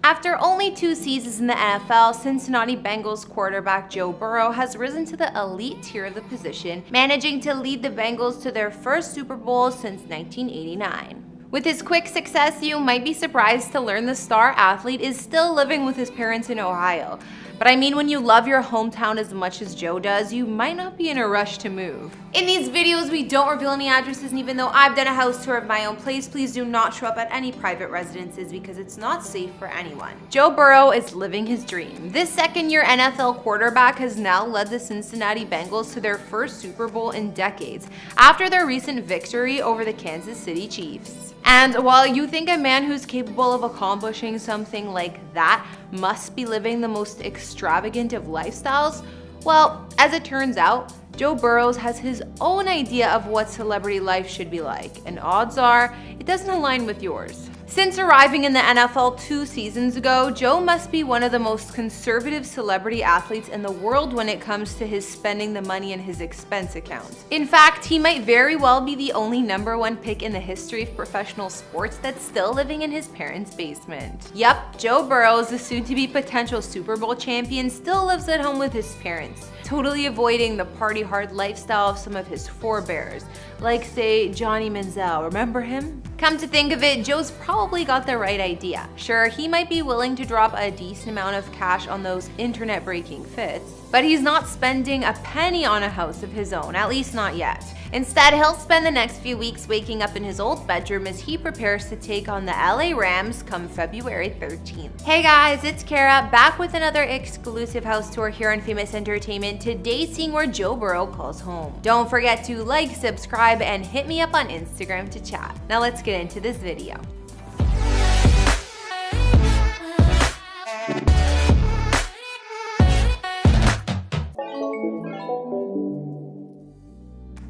After only 2 seasons in the NFL, Cincinnati Bengals quarterback Joe Burrow has risen to the elite tier of the position, managing to lead the Bengals to their first Super Bowl since 1989. With his quick success, you might be surprised to learn the star athlete is still living with his parents in Ohio. But I mean, when you love your hometown as much as Joe does, you might not be in a rush to move. In these videos, we don't reveal any addresses, and even though I've done a house tour of my own place, please do not show up at any private residences because it's not safe for anyone. Joe Burrow is living his dream. This second-year NFL quarterback has now led the Cincinnati Bengals to their first Super Bowl in decades, after their recent victory over the Kansas City Chiefs. And while you think a man who's capable of accomplishing something like that must be living the most extravagant of lifestyles, well, as it turns out, Joe Burrow has his own idea of what celebrity life should be like, and odds are it doesn't align with yours. Since arriving in the NFL 2 seasons ago, Joe must be one of the most conservative celebrity athletes in the world when it comes to his spending the money in his expense account. In fact, he might very well be the only #1 pick in the history of professional sports that's still living in his parents' basement. Yup, Joe Burrow, the soon-to-be potential Super Bowl champion, still lives at home with his parents, totally avoiding the party-hard lifestyle of some of his forebears, like say Johnny Manziel, remember him? Come to think of it, Joe's probably got the right idea. Sure, he might be willing to drop a decent amount of cash on those internet-breaking fits, but he's not spending a penny on a house of his own, at least not yet. Instead, he'll spend the next few weeks waking up in his old bedroom as he prepares to take on the LA Rams come February 13th. Hey guys, it's Kara, back with another exclusive house tour here on Famous Entertainment, today seeing where Joe Burrow calls home. Don't forget to like, subscribe, and hit me up on Instagram to chat. Now let's get into this video.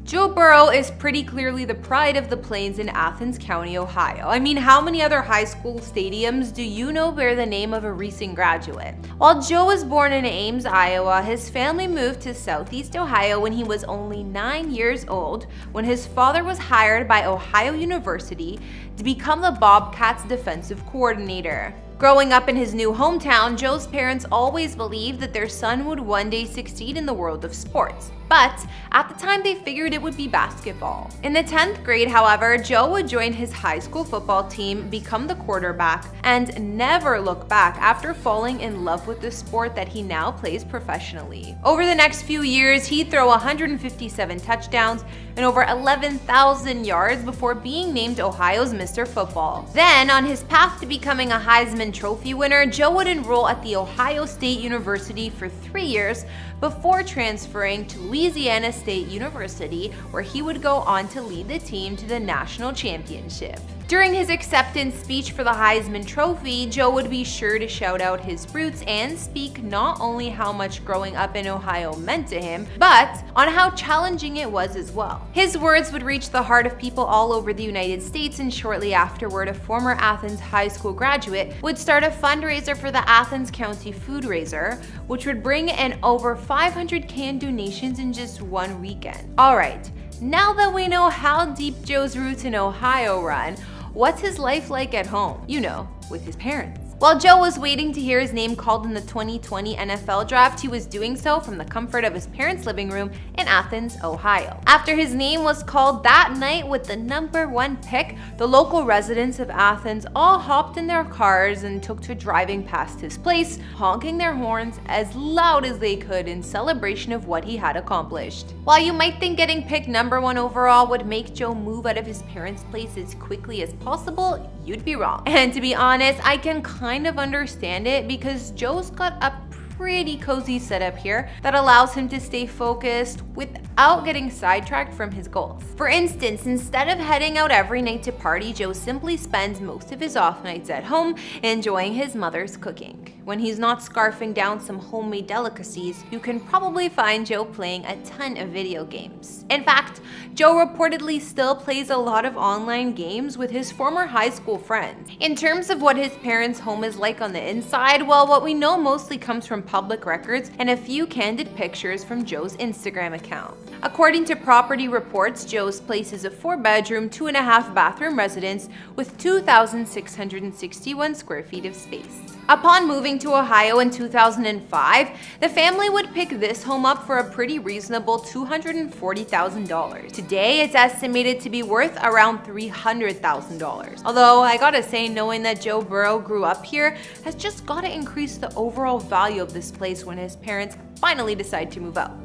Joe Burrow is pretty clearly the pride of the plains in Athens County, Ohio. I mean, how many other high school stadiums do you know bear the name of a recent graduate? While Joe was born in Ames, Iowa, his family moved to Southeast Ohio when he was only 9 years old, when his father was hired by Ohio University to become the Bobcats defensive coordinator. Growing up in his new hometown, Joe's parents always believed that their son would one day succeed in the world of sports. But at the time, they figured it would be basketball. In the 10th grade, however, Joe would join his high school football team, become the quarterback, and never look back after falling in love with the sport that he now plays professionally. Over the next few years, he'd throw 157 touchdowns and over 11,000 yards before being named Ohio's Mr. Football. Then, on his path to becoming a Heisman Trophy winner, Joe would enroll at the Ohio State University for 3 years before transferring to Louisiana State University, where he would go on to lead the team to the national championship. During his acceptance speech for the Heisman Trophy, Joe would be sure to shout out his roots and speak not only how much growing up in Ohio meant to him, but on how challenging it was as well. His words would reach the heart of people all over the United States, and shortly afterward, a former Athens high school graduate would start a fundraiser for the Athens County Food Raiser, which would bring in over 500 canned donations in just one weekend. Alright, now that we know how deep Joe's roots in Ohio run, what's his life like at home? You know, with his parents. While Joe was waiting to hear his name called in the 2020 NFL Draft, he was doing so from the comfort of his parents' living room in Athens, Ohio. After his name was called that night with the #1 pick, the local residents of Athens all hopped in their cars and took to driving past his place, honking their horns as loud as they could in celebration of what he had accomplished. While you might think getting picked #1 overall would make Joe move out of his parents' place as quickly as possible, you'd be wrong. And to be honest, I can kind of understand it because Joe's got a pretty cozy setup here that allows him to stay focused without getting sidetracked from his goals. For instance, instead of heading out every night to party, Joe simply spends most of his off nights at home enjoying his mother's cooking. When he's not scarfing down some homemade delicacies, you can probably find Joe playing a ton of video games. In fact, Joe reportedly still plays a lot of online games with his former high school friends. In terms of what his parents' home is like on the inside, well, what we know mostly comes from public records and a few candid pictures from Joe's Instagram account. According to property reports, Joe's place is a 4-bedroom, 2.5-bathroom residence with 2,661 square feet of space. Upon moving to Ohio in 2005, the family would pick this home up for a pretty reasonable $240,000. Today, it's estimated to be worth around $300,000. Although, I gotta say, knowing that Joe Burrow grew up here has just gotta increase the overall value of this place when his parents finally decide to move out.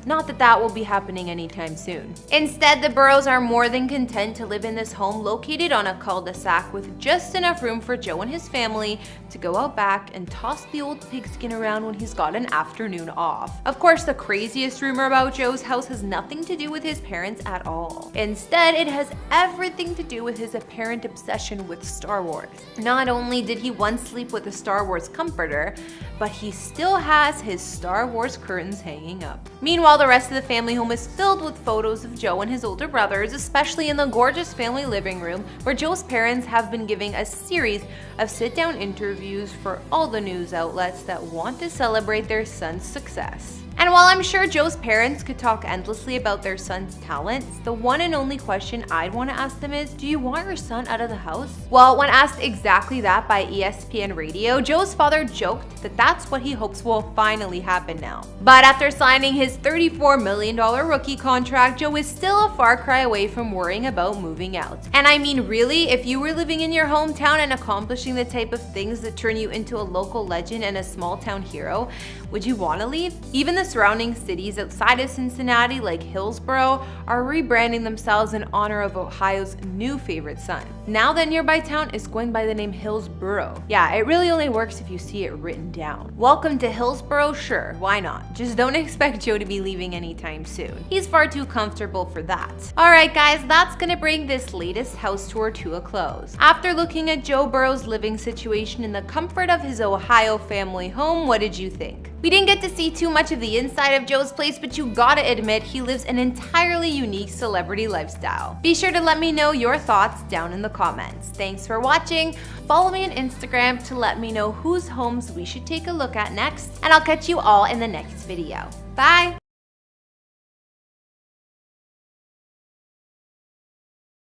Not that that will be happening anytime soon. Instead, the Burrows are more than content to live in this home located on a cul-de-sac with just enough room for Joe and his family to go out back and toss the old pigskin around when he's got an afternoon off. Of course, the craziest rumor about Joe's house has nothing to do with his parents at all. Instead, it has everything to do with his apparent obsession with Star Wars. Not only did he once sleep with a Star Wars comforter, but he still has his Star Wars curtains hanging up. Meanwhile, the rest of the family home is filled with photos of Joe and his older brothers, especially in the gorgeous family living room, where Joe's parents have been giving a series of sit-down interviews for all the news outlets that want to celebrate their son's success. And while I'm sure Joe's parents could talk endlessly about their son's talents, the one and only question I'd want to ask them is, do you want your son out of the house? Well, when asked exactly that by ESPN Radio, Joe's father joked that that's what he hopes will finally happen now. But after signing his $34 million rookie contract, Joe is still a far cry away from worrying about moving out. And I mean, really, if you were living in your hometown and accomplishing the type of things that turn you into a local legend and a small town hero, would you want to leave? Even the surrounding cities outside of Cincinnati, like Hillsborough, are rebranding themselves in honor of Ohio's new favorite son. Now that nearby town is going by the name Hillsborough. Yeah, it really only works if you see it written down. Welcome to Hillsborough? Sure, why not? Just don't expect Joe to be leaving anytime soon. He's far too comfortable for that. Alright guys, that's gonna bring this latest house tour to a close. After looking at Joe Burrow's living situation in the comfort of his Ohio family home, what did you think? We didn't get to see too much of the inside of Joe's place, but you gotta admit he lives an entirely unique celebrity lifestyle. Be sure to let me know your thoughts down in the comments. Thanks for watching. Follow me on Instagram to let me know whose homes we should take a look at next, and I'll catch you all in the next video. Bye!